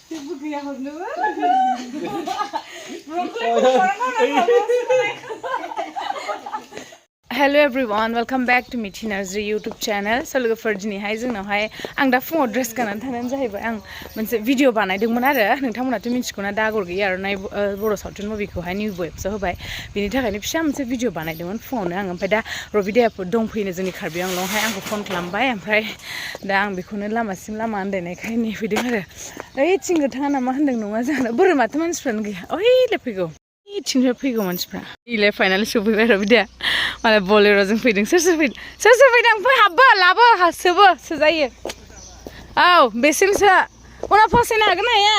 Hello everyone, welcome back to Mithi Narzary YouTube channel. So लोगोफोर दिनैहाय जोंनावहाय आं दा फुङाव ड्रेस गाननानै थानायानो जाहैबाय आं मोनसे भिडिअ बानायदोंमोन आरो नोंथांमोनाथ' मिथिगौना दा आगर गैयै आर'नाइ बर' सावथुन मुभिखौहाय निउ वेबसआव होबाय बिनि थाखायनो फिसा मोनसे भिडिअ बानायदोंमोन फुङावनो आं ओमफ्राय दा रबिदायाफोर दंफैनो जोंनि कार्बि आंलंआवहाय आंखौ फन खालामबाय ओमफ्राय दा आं बेखौनो लामासिम लामा आन्दायनायखाय नेफैदों आरो ओइ थिं गोथाङा नामा होनदों नङा जोंहा बोरो माथो मानसिफ्रानो गैया ओइलाय फैगौ थिंनिफ्राय फैगौ मानसिफ्रा इलाय फाइनालि सफैबाय रबिदाया मालाय बलेर'जों फैदों सोर सोर फैदों फै हाबबो लाबो सोबो सोजायो औ बेसिमसो उनाव फसायनो हागोन हाया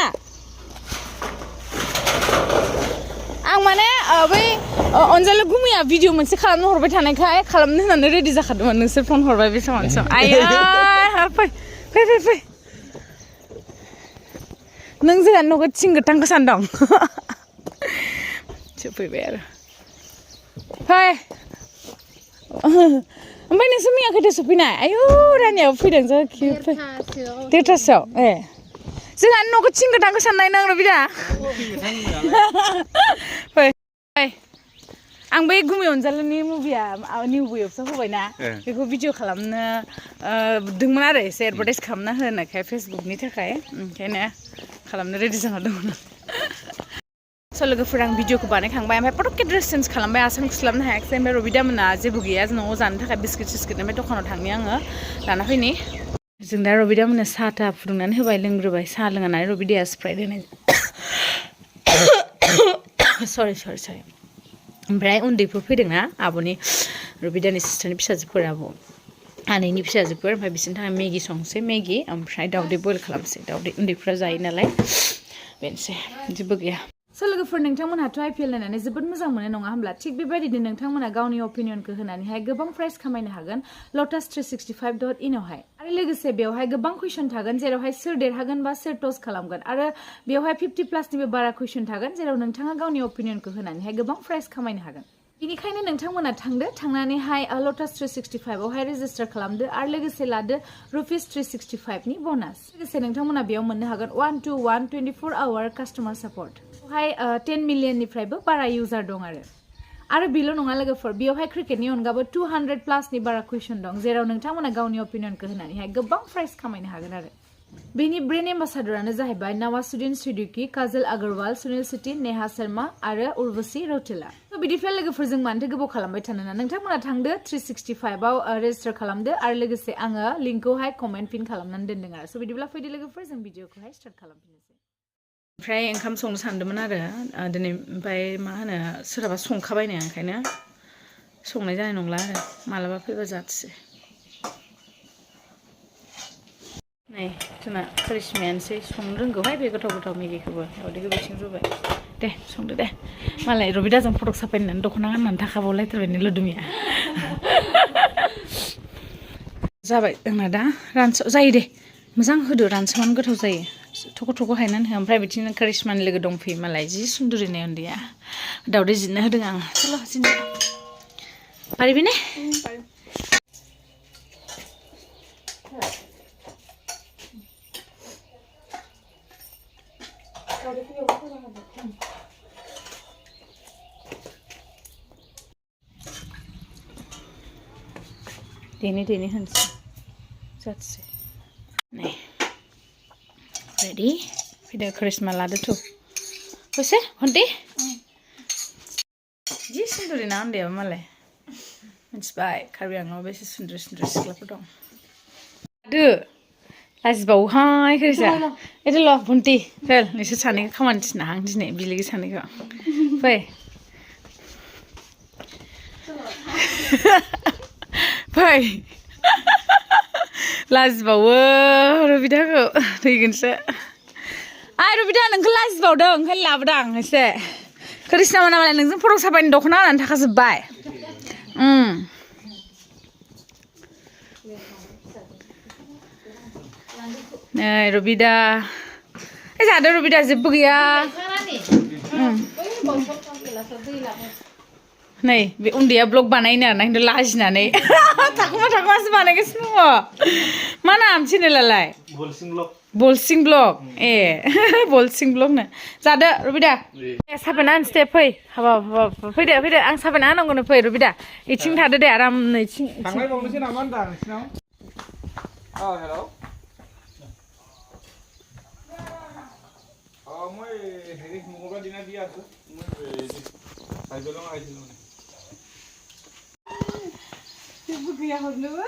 आं माने बै अनजालु गुमैया भिडिअ मोनसे खालामनो हरबाय थानायखाय खालामनो होननानै रेडि जाखादोंमोन नोंसोर फन हरबाय बे समाव आयै फै नों जोंहा न'खौ थिं गोथांखौ सानदों सफैबाय आरो फै ओमफ्राय नोंसोर मैया खैथा सफैनाय आयौ रानियाबो फैदों जा किउट फै 1:30 ए जोंहा न'खौ थिं गोथांखौ साननाय नों रबिदा फै आं बै गुमै अनजालुनि मुभिया निउ वेबसआव होबायना बेखौ भिडिअ खालामनो दोंमोन आरो एसे एडभार्टाइज खालामना होनायखाय फेसबुकनि थाखाय ओंखायनो खालामनो रेडि जाना दंमोन स' लोगोफोर आं भिडिअखौ बानायखांबाय ओमफ्राय पटकके ड्रेस चेन्ज खालामबाय आसान खुस्लाबनो हायाखिसै ओमफ्राय रबिदा मोना जेबो गैया न'आव जानो थाखाय बिस्किट सिस्किट ओमफ्राय दखानाव थांनि आङो लाना फैनि जों दा रबिदा मोननो साहा थाहा फुदुंनानै होबाय लोंग्रोबाय साहा लोंनानै रबिदाया स्प्राइट होनाय सरि ओमफ्राय उन्दैफोर फैदोंना आब'नि रबिदानि सिस्टारनि फिसाजोफोर आब' आनैनि फिसाजोफोर ओमफ्राय बिसोरनि थाखाय मेगि संसै मेगि ओमफ्राय दावदै बयल खालामसै दावदै उन्दैफ्रा जायो नालाय बेनोसै जेबो गैया स' लोगोफोर नोंथांमोनहाथ' IPL नायनानै जोबोद मोजां मोनो नङा होमब्ला थिग बेबायदिनो नोंथांमोना गावनि अपिनियनखौ होनानैहाय गोबां प्राइस खामायनो हागोन lotus365.in आवहाय आरो लोगोसे बेवहाय गोबां कुइसन थागोन जेरावहाय सोर देरहागोन बा सोर टस खालामगोन आरो बेवहाय 50+ बारा कुइसन थागोन जेराव नोंथाङा गावनि अपिनियनखौ होनानैहाय गोबां प्राइस खामायनो हागोन बेनिखायनो नोंथांमोना थांनानैहाय lotus365 आवहाय रेजिस्टार खालामदो आरो लोगोसे लादो ₹365 नि ब'नास लोगोसे नोंथांमोना बेयाव मोननो हागोन 1-to-1 24-hour कास्टमार सापर्ट बेवहाय 10 मिलियननिफ्रायबो बारा इउजार दं आरो बेल' नङा लोगोफोर बेवहाय क्रिकेटनि अनगाबो 200+ नि बारा कुइसन दं जेराव नोंथांमोना गावनि अपिनियनखौ होनानैहाय गोबां प्राइस खामायनो हागोन आरो बेनि ब्रेन्ड एम्बासाडरानो जाहैबाय नवाजुद्दीन सिद्दीकी काजल अग्रवाल सुनील शेट्टी नेहा शर्मा आरो उर्वशी रौतेला थ' बिदिब्ला लोगोफोरजों मानोथो गोबाव खालामबाय थानो ना नोंथांमोना थांदो 365 आव रेजिस्टार खालामदो आरो लोगोसे आङो लिंकखौहाय कमेन्ट पिन खालामनानै दोनदों आरो स' बिदिब्ला फैदो लोगोफोर जों भिडिअखौहाय स्टार्ट खालामफिननोसै ओमफ्राय ओंखाम संनो सानदोंमोन आरो दिनै ओमफ्राय मा होनो सोरहाबा संखाबायनो ओंखायनो संनाय जानाय नंला आरो मालाबा फैबा जाथोसै नै जोंना करिश्मायानोसै संनो रोंगौहाय बे गोथाव मेगिखौबो दावदैखौ बिथिं रुबाय दे संदो दे मालाय रबिदाजों फटक साफायनो होननानै दख'ना गाननानै थाखाबावलायथारबाय लोदुमिया जाबाय जोंना दा जायो दे मोजां होदो रानसोबानो गोथाव जायो थख' हायनानै हो ओमफ्राय बिदिनो करिश्मानि लोगो दंफैयो मालाय जि सुन्दुरिनाय उन्दैया दावदै जिरनो होदों आं चल' जिरनो पारिबि ने देनै होनसै जाथोसै नै रेडी फैदो करिश्मा लादोथ' फैसे हन्थि जि सुन्दुरिना उन्दैयाबो मालाय मिथिबाय कार्बि आंलंआव बेसे सुन्दुरि सिख्लाफोर दं लादो लाजिबावोहाय करिश्मा एदोल' हन्थि फेल नोंसोर सानैखौ खामानि थिननो आं दिनै बिलोगो सानैखौ फै फै लाजिबावो रबिदाखौ फैगोनसो रबिदा नोंखौ लाजिबावदों ओंखायनो लाबोदां एसे करिश्मा मोना मालाय नोंजों फटक साफायनो दख'ना होनानै थाखाजोब्बाय नै रबिदा जादो रबिदा जेबो गैया नै बे उन्दैया ब्लग बानायनो आरोना खिन्थु लाजिनानै थाखुमासो बानायगासिनो दङ मा नाम चेनेलालाय बलसिं ब्लक ए बलसिं ब्लक नो जादो रुबिदा साबायना होनसै फै हाबाब फैदो आं साबायना होनांगौनो फै रुबिदा इथिं थादो दे आरामनो इथिं थांनाय बावनोसै नामा होनदां नोंसिनाव हेलौ মই হেৰি মঙ্গলবাৰ দিনা দিয়া আছো আইজলং আইছিল মানে जेबो गैया हरनोबो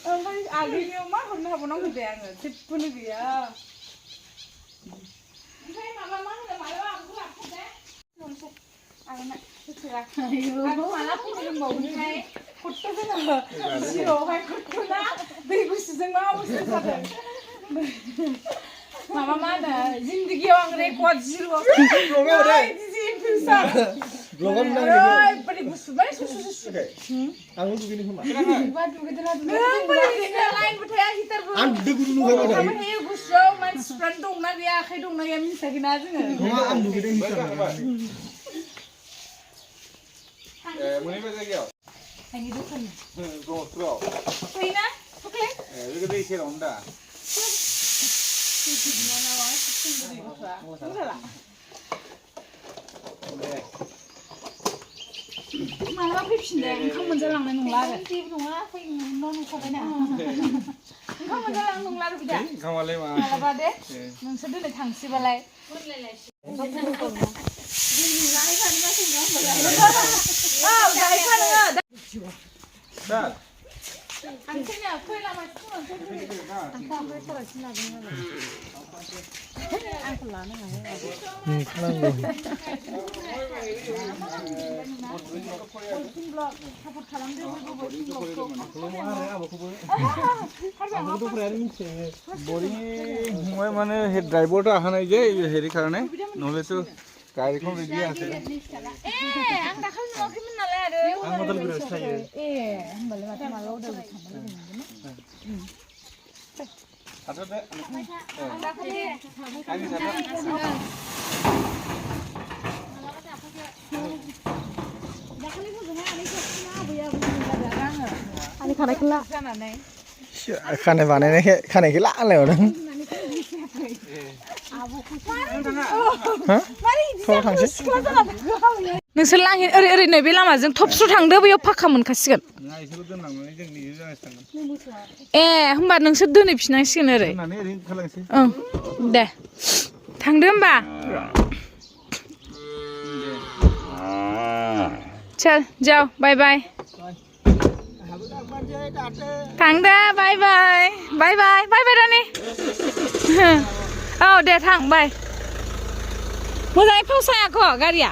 ओमफ्राय आगैनियाव मा हरनो हाबावनांगौ दे आङो जेबोनो गैया ओमफ्राय माबा मा होनो मालाबा आंखौ लाबोदे आगैना होथोरा आं माला फैनो रोंबावगोनहाय खट्ट' जोङो जिउआवहाय खट्ट'ना दै गुसुजों मा अबस्था जादों माबा मा होनो जिन्दगियाव आं रेकर्ड जिर' ओरैबायदि गुसु माने सुसु आंबो दुगैनो खोमा लाइनबो थाया हिटारबो आं दुगैनो थायो गुसुआव मानसिफ्रानो दंना गैया आखाइ दंना गैया मिन्थियाखैना जोङो आं दुगैदों मोनैबा जायगायाव आंनि दखान दसराव फैना फुख्ले लोगो दै सेरावनो दा मालाबा फैफिनदे ओंखाम मोनजालांनाय नंला आरो जेबो नङा फै न' नुखाबायना ओंखाम मोनजालांनाय नंला आरो बिदा ओंखामालाय मा मालाबा दे नोंसोर दिनै थांसैबालाय মানে ড্রাইভারটা আহা নাই যে হেৰি কাৰণে নহলেতো গাড়ীখন ৰেডি আছে आं दाखालि नुवाखैमोन नालाय आरो आं मदलगुरियावसो थायो होमबालाय माथो माला उदालगुरि थांबाय हाथारदो आं दाखालि आंनि साथा दाखालि फोजोंहाय आनैखौ आबै मोनलादों आङो आंनि खानायखौ ला जानानै खानाय बानायनायखाय खानायखौ लालायहरदों नोंसोर लांगोन ओरै ओरै नै बे लामाजों थबस्र' थांदो बैयाव फाखा मोनखासिगोन ए होमबा नोंसोर दोनहैफिननांसिगोन ओरै ओं दे थांदो होमबा चल जाओ बाय बाय थांदो बाय बाय बाय बाय बाय बाय रानी औ दे थां बाय मोजाङै फावसायाख' गारिया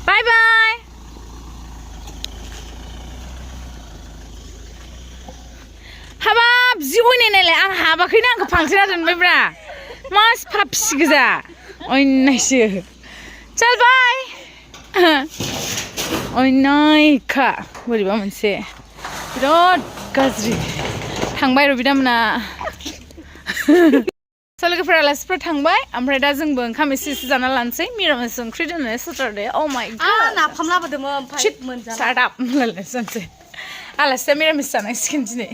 बाय बाय हाबाब जि अयनायनायलाय आं हाबाखैनो आंखौ फांथेना दोनबायब्रा मास फाफसि गोजा अयनायसो चल बाय अयनायखा बोरैबा मोनसे बिराद गाज्रि थांबाय र' बिदामोना लोगोफोर आलासिफोर थांबाय ओमफ्राय दा जोंबो ओंखाम एसे एसे जाना लानोसै मिरामिस ओंख्रि दोनो सेटारडे अ माय गड नाफाम लाबोदोंमोन ओमफ्राय स्टार्ट आप होनलायलायनोसै आलासिया मिरामिस जानांसिगोन दिनै